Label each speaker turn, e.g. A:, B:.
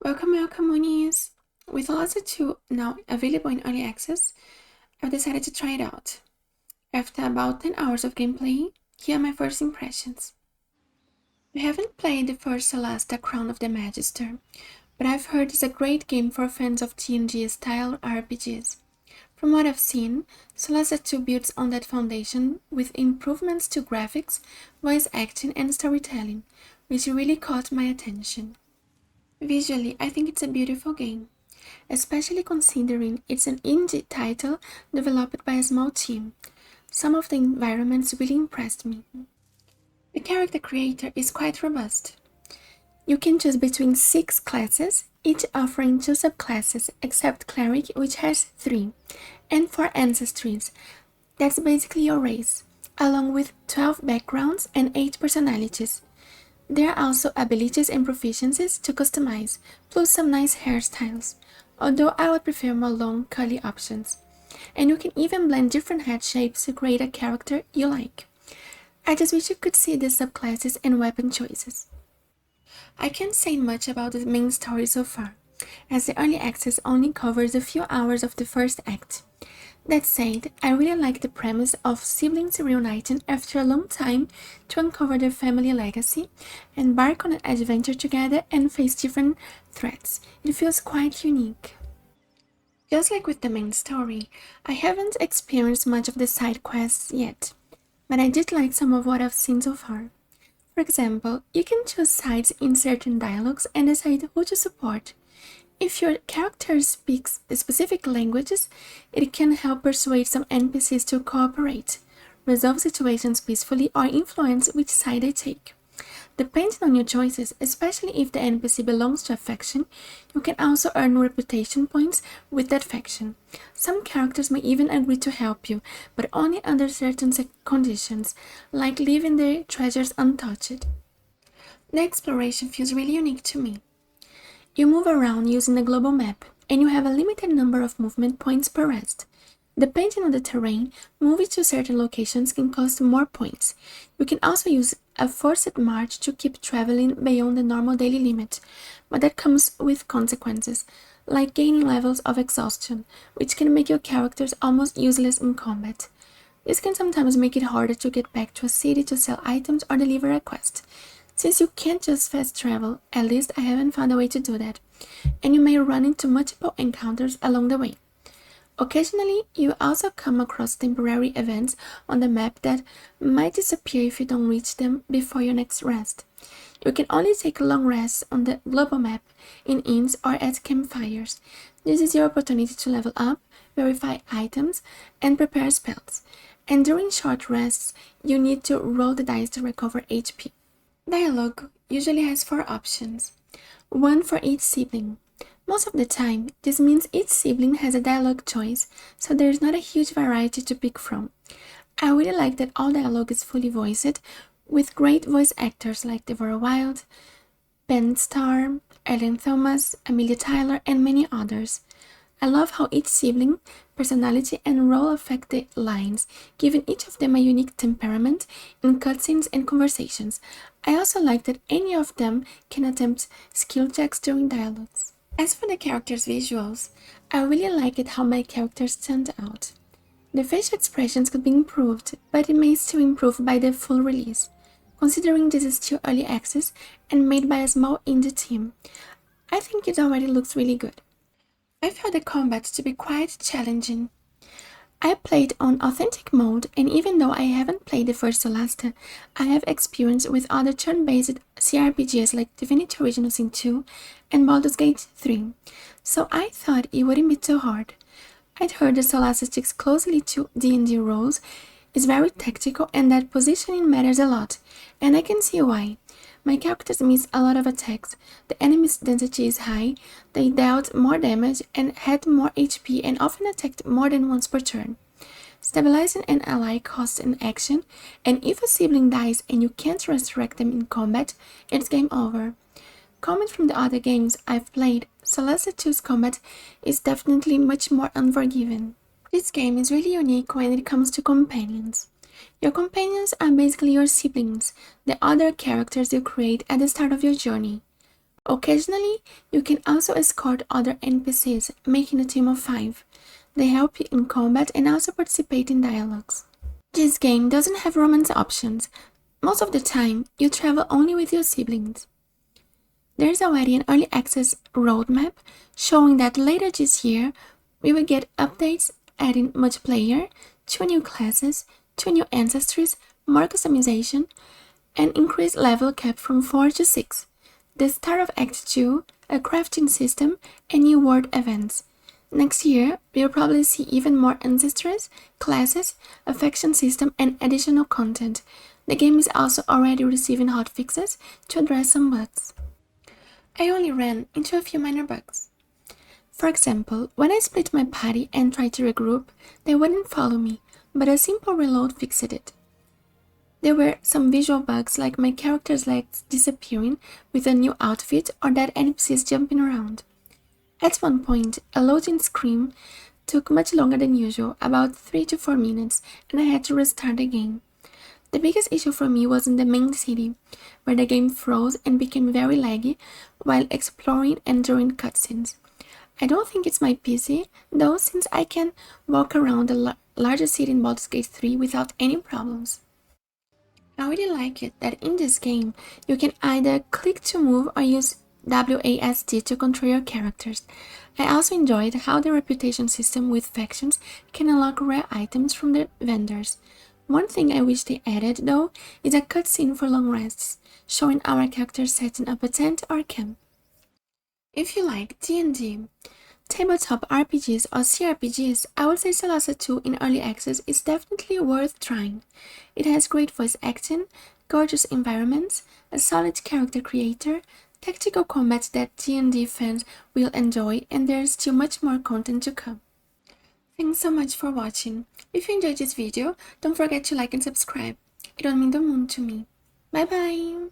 A: Welcome, Moonies! With Solasta II now available in early access, I've decided to try it out. After about 10 hours of gameplay, here are my first impressions. I haven't played the first Solasta Crown of the Magister, but I've heard it's a great game for fans of TNG-style RPGs. From what I've seen, Solasta II builds on that foundation with improvements to graphics, voice acting, and storytelling, which really caught my attention. Visually, I think it's a beautiful game, especially considering it's an indie title developed by a small team. Some of the environments really impressed me. The character creator is quite robust. You can choose between 6 classes, each offering 2 subclasses except Cleric, which has 3, and 4 ancestries. That's basically your race, along with 12 backgrounds and 8 personalities. There are also abilities and proficiencies to customize, plus some nice hairstyles, although I would prefer more long, curly options. And you can even blend different head shapes to create a character you like. I just wish you could see the subclasses and weapon choices. I can't say much about the main story so far, as the early access only covers a few hours of the first act. That said, I really like the premise of siblings reuniting after a long time to uncover their family legacy, embark on an adventure together, and face different threats. It feels quite unique. Just like with the main story, I haven't experienced much of the side quests yet, but I did like some of what I've seen so far. For example, you can choose sides in certain dialogues and decide who to support. If your character speaks specific languages, it can help persuade some NPCs to cooperate, resolve situations peacefully, or influence which side they take. Depending on your choices, especially if the NPC belongs to a faction, you can also earn reputation points with that faction. Some characters may even agree to help you, but only under certain conditions, like leaving their treasures untouched. The exploration feels really unique to me. You move around using a global map, and you have a limited number of movement points per rest. Depending on the terrain, moving to certain locations can cost more points. You can also use a forced march to keep traveling beyond the normal daily limit, but that comes with consequences, like gaining levels of exhaustion, which can make your characters almost useless in combat. This can sometimes make it harder to get back to a city to sell items or deliver a quest. Since you can't just fast travel, at least I haven't found a way to do that, and you may run into multiple encounters along the way. Occasionally, you also come across temporary events on the map that might disappear if you don't reach them before your next rest. You can only take long rests on the global map, in inns, or at campfires. This is your opportunity to level up, verify items, and prepare spells. And during short rests, you need to roll the dice to recover HP. Dialogue usually has 4 options, one for each sibling. Most of the time, this means each sibling has a dialogue choice, so there is not a huge variety to pick from. I really like that all dialogue is fully voiced, with great voice actors like Deborah Wilde, Ben Starr, Ellen Thomas, Amelia Tyler, and many others. I love how each sibling, personality, and role affect the lines, giving each of them a unique temperament in cutscenes and conversations. I also like that any of them can attempt skill checks during dialogues. As for the characters' visuals, I really like it how my characters stand out. The facial expressions could be improved, but it may still improve by the full release. Considering this is still early access and made by a small indie team, I think it already looks really good. I found the combat to be quite challenging. I played on Authentic mode, and even though I haven't played the first Solasta, I have experience with other turn-based CRPGs like Divinity Original Sin 2 and Baldur's Gate 3, so I thought it wouldn't be too hard. I'd heard that Solasta sticks closely to D&D rules, is very tactical, and that positioning matters a lot, and I can see why. My characters miss a lot of attacks, the enemy's density is high, they dealt more damage and had more HP and often attacked more than once per turn. Stabilizing an ally costs an action, and if a sibling dies and you can't resurrect them in combat, it's game over. Coming from the other games I've played, Solasta II's combat is definitely much more unforgiving. This game is really unique when it comes to companions. Your companions are basically your siblings, the other characters you create at the start of your journey. Occasionally, you can also escort other NPCs, making a team of 5. They help you in combat and also participate in dialogues. This game doesn't have romance options. Most of the time, you travel only with your siblings. There's already an early access roadmap showing that later this year, we will get updates adding multiplayer, 2 new classes, 2 new ancestries, more customization, and increased level cap from 4 to 6. The start of Act 2, a crafting system, and new world events. Next year, we'll probably see even more ancestries, classes, a faction system, and additional content. The game is also already receiving hotfixes to address some bugs. I only ran into a few minor bugs. For example, when I split my party and tried to regroup, they wouldn't follow me, but a simple reload fixed it. There were some visual bugs like my character's legs disappearing with a new outfit or that NPCs jumping around. At one point, a loading screen took much longer than usual, about 3 to 4 minutes, and I had to restart the game. The biggest issue for me was in the main city, where the game froze and became very laggy while exploring and during cutscenes. I don't think it's my PC, though, since I can walk around the larger city in Baldur's Gate 3 without any problems. I really like it that in this game, you can either click to move or use WASD to control your characters. I also enjoyed how the reputation system with factions can unlock rare items from the vendors. One thing I wish they added, though, is a cutscene for long rests, showing our characters setting up a tent or camp. If you like D&D, tabletop RPGs or CRPGs, I would say Solasta II in Early Access is definitely worth trying. It has great voice acting, gorgeous environments, a solid character creator, tactical combat that D&D fans will enjoy, and there's still much more content to come. Thanks so much for watching. If you enjoyed this video, don't forget to like and subscribe. It would mean the moon to me. Bye bye!